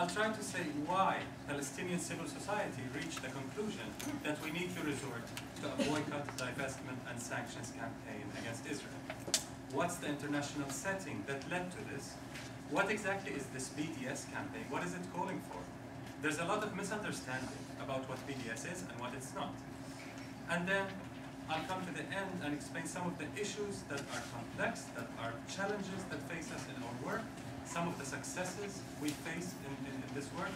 I'll try to say why Palestinian civil society reached the conclusion that we need to resort to a boycott, divestment, and sanctions campaign against Israel. What's the international setting that led to this? What exactly is this BDS campaign? What is it calling for? There's a lot of misunderstanding about what BDS is and what it's not. And then I'll come to the end and explain some of the issues that are complex, that are challenges that face us in our work, some of the successes we faced in this work,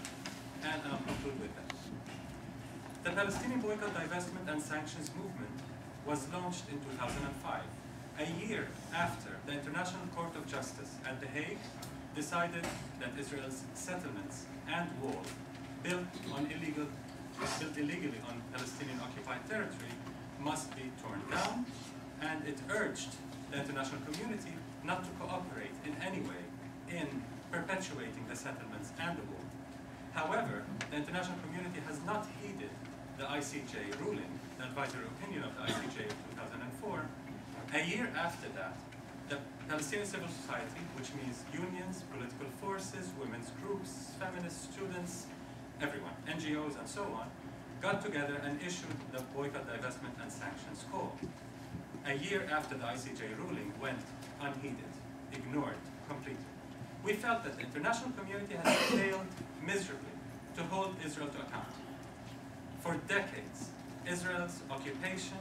and I'll conclude with that. The Palestinian boycott, divestment, and sanctions movement was launched in 2005, a year after the International Court of Justice at The Hague decided that Israel's settlements and wall built illegally on Palestinian occupied territory must be torn down, and it urged the international community not to cooperate in any way in perpetuating the settlements and the wall. However, the international community has not heeded the ICJ ruling, the advisory opinion of the ICJ of 2004. A year after that, the Palestinian civil society, which means unions, political forces, women's groups, feminist students, everyone, NGOs and so on, got together and issued the boycott, divestment, and sanctions call. A year after the ICJ ruling went unheeded, ignored completely. We felt that the international community has failed miserably to hold Israel to account. For decades, Israel's occupation,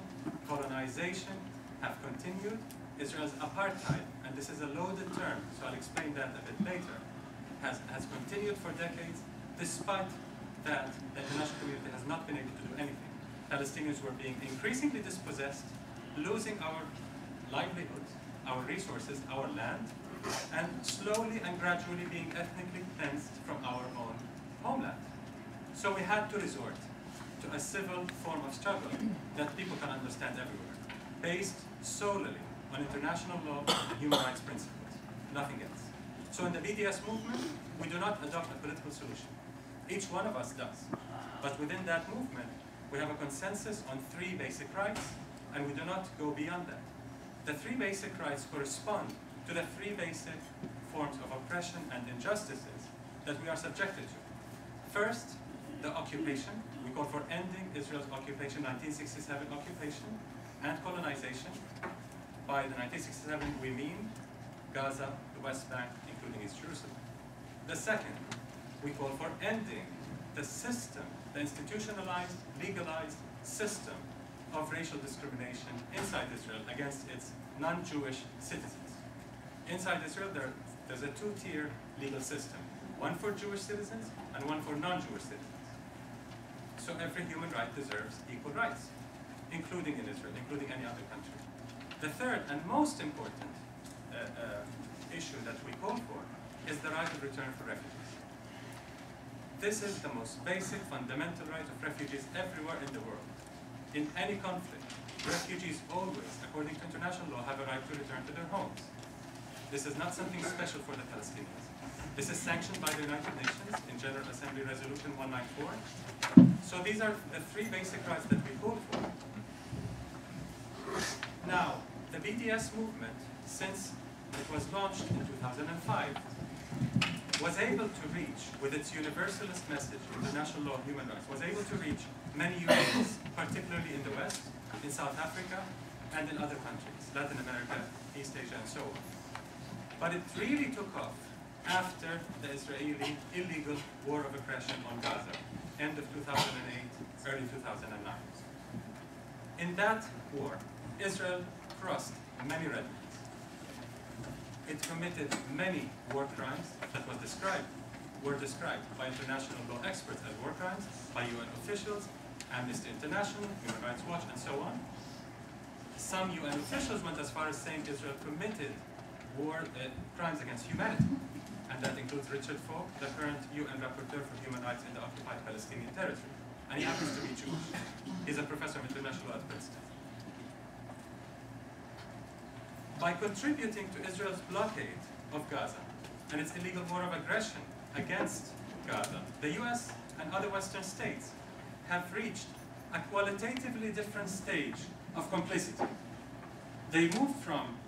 colonization have continued. Israel's apartheid, and this is a loaded term, so I'll explain that a bit later, has continued for decades, despite that the international community has not been able to do anything. Palestinians were being increasingly dispossessed, losing our livelihoods, our resources, our land, and slowly and gradually being ethnically cleansed from our own homeland. So we had to resort to a civil form of struggle that people can understand everywhere, based solely on international law and human rights principles, nothing else. So in the BDS movement, we do not adopt a political solution. Each one of us does. But within that movement, we have a consensus on 3 basic rights, and we do not go beyond that. The 3 basic rights correspond to the 3 basic forms of oppression and injustices that we are subjected to. First, the occupation. We call for ending Israel's occupation, 1967 occupation, and colonization. By the 1967, we mean Gaza, the West Bank, including East Jerusalem. The second, we call for ending the system, the institutionalized, legalized system of racial discrimination inside Israel against its non-Jewish citizens. Inside Israel, there's a 2-tier legal system, one for Jewish citizens and one for non-Jewish citizens. So every human right deserves equal rights, including in Israel, including any other country. The third and most important issue that we call for is the right of return for refugees. This is the most basic, fundamental right of refugees everywhere in the world. In any conflict, refugees always, according to international law, have a right to return to their homes. This is not something special for the Palestinians. This is sanctioned by the United Nations in General Assembly Resolution 194. So these are the 3 basic rights that we call for. Now, the BDS movement, since it was launched in 2005, was able to reach, with its universalist message, international law, human rights, was able to reach many unions, particularly in the West, in South Africa, and in other countries, Latin America, East Asia, and so on. But it really took off after the Israeli illegal war of aggression on Gaza, end of 2008, early 2009. In that war, Israel crossed many red lines. It committed many war crimes that were described by international law experts as war crimes, by UN officials, Amnesty International, Human Rights Watch, and so on. Some UN officials went as far as saying Israel committed crimes against humanity, and that includes Richard Falk, the current UN Rapporteur for Human Rights in the occupied Palestinian territory, and he happens to be Jewish. He's a professor of international law at Princeton. By contributing to Israel's blockade of Gaza and its illegal war of aggression against Gaza, the US and other Western states have reached a qualitatively different stage of complicity. They moved from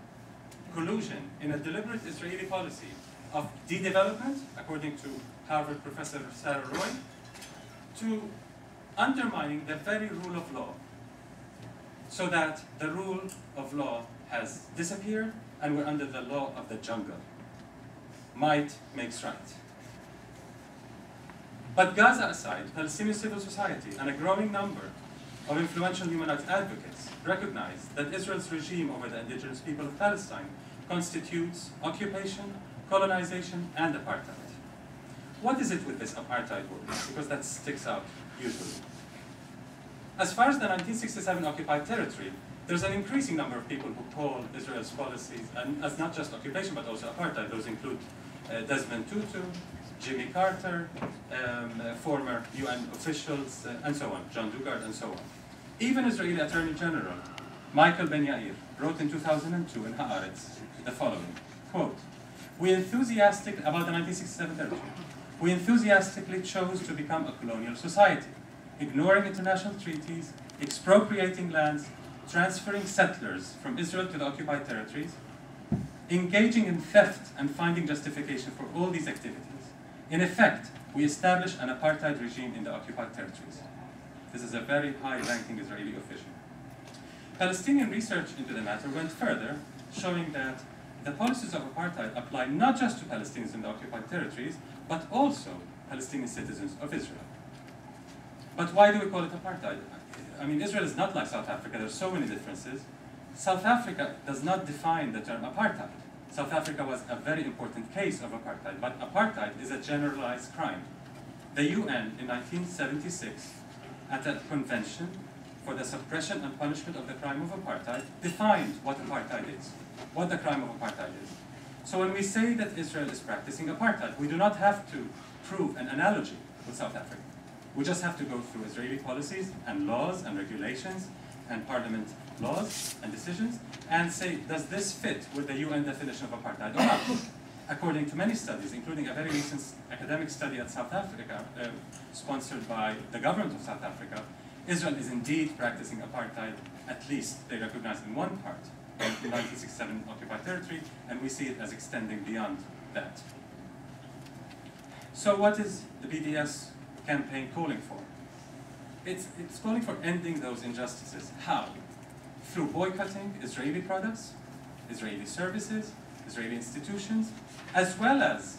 collusion in a deliberate Israeli policy of de-development, according to Harvard professor Sarah Roy, to undermining the very rule of law, so that the rule of law has disappeared and we're under the law of the jungle. Might makes right. But Gaza aside, Palestinian civil society and a growing number of influential human rights advocates recognize that Israel's regime over the indigenous people of Palestine constitutes occupation, colonization, and apartheid. What is it with this apartheid word? Because that sticks out usually. As far as the 1967 occupied territory, there's an increasing number of people who call Israel's policies, and as not just occupation but also apartheid. Those include Desmond Tutu, Jimmy Carter, former UN officials, and so on, John Dugard, and so on. Even Israeli Attorney General Michael Ben Yair wrote in 2002 in Haaretz the following, quote, about the 1967 territory, we enthusiastically chose to become a colonial society, ignoring international treaties, expropriating lands, transferring settlers from Israel to the occupied territories, engaging in theft and finding justification for all these activities. In effect, we established an apartheid regime in the occupied territories. This is a very high-ranking Israeli official. Palestinian research into the matter went further, showing that the policies of apartheid apply not just to Palestinians in the occupied territories, but also Palestinian citizens of Israel. But why do we call it apartheid? I mean, Israel is not like South Africa. There are so many differences. South Africa does not define the term apartheid. South Africa was a very important case of apartheid, but apartheid is a generalized crime. The UN in 1976, at a convention for the suppression and punishment of the crime of apartheid, defined what apartheid is, what the crime of apartheid is. So when we say that Israel is practicing apartheid, we do not have to prove an analogy with South Africa. We just have to go through Israeli policies and laws and regulations and parliament laws and decisions and say, does this fit with the UN definition of apartheid or not? According to many studies, including a very recent academic study at South Africa, sponsored by the government of South Africa, Israel is indeed practicing apartheid, at least they recognize in one part of the 1967 occupied territory, and we see it as extending beyond that. So what is the BDS campaign calling for? It's calling for ending those injustices. How? Through boycotting Israeli products, Israeli services, Israeli institutions, as well as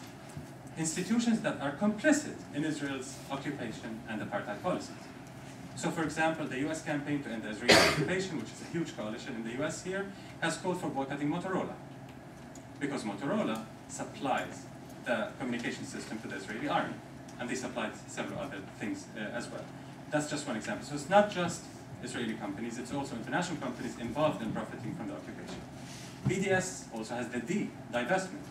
institutions that are complicit in Israel's occupation and apartheid policies. So for example, the US campaign to end the Israeli occupation, which is a huge coalition in the US here, has called for boycotting Motorola, because Motorola supplies the communication system to the Israeli army, and they supplied several other things as well. That's just one example. So it's not just Israeli companies, it's also international companies involved in profiting from the occupation. BDS also has the D, divestment.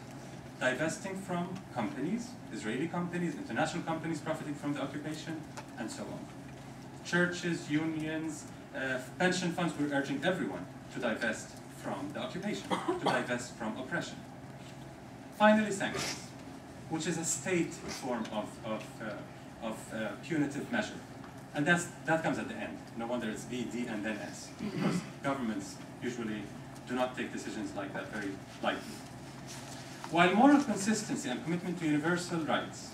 Divesting from companies, Israeli companies, international companies profiting from the occupation, and so on. Churches, unions, pension funds, we're urging everyone to divest from the occupation, to divest from oppression. Finally, sanctions, which is a state form of punitive measure. And that comes at the end. No wonder it's V, D, and then S, because governments usually do not take decisions like that very lightly. While moral consistency and commitment to universal rights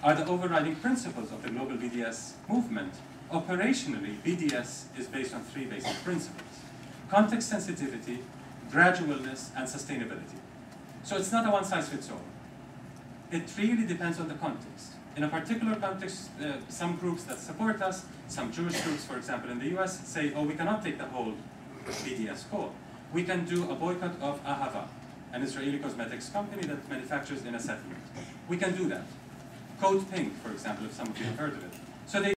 are the overriding principles of the global BDS movement, operationally, BDS is based on three basic principles: context sensitivity, gradualness, and sustainability. So it's not a one-size-fits-all. It really depends on the context. In a particular context, some groups that support us, some Jewish groups, for example, in the US, say, oh, we cannot take the whole BDS call. We can do a boycott of Ahava, an Israeli cosmetics company that manufactures in a settlement. We can do that. Code Pink, for example, if some of you have heard of it. So they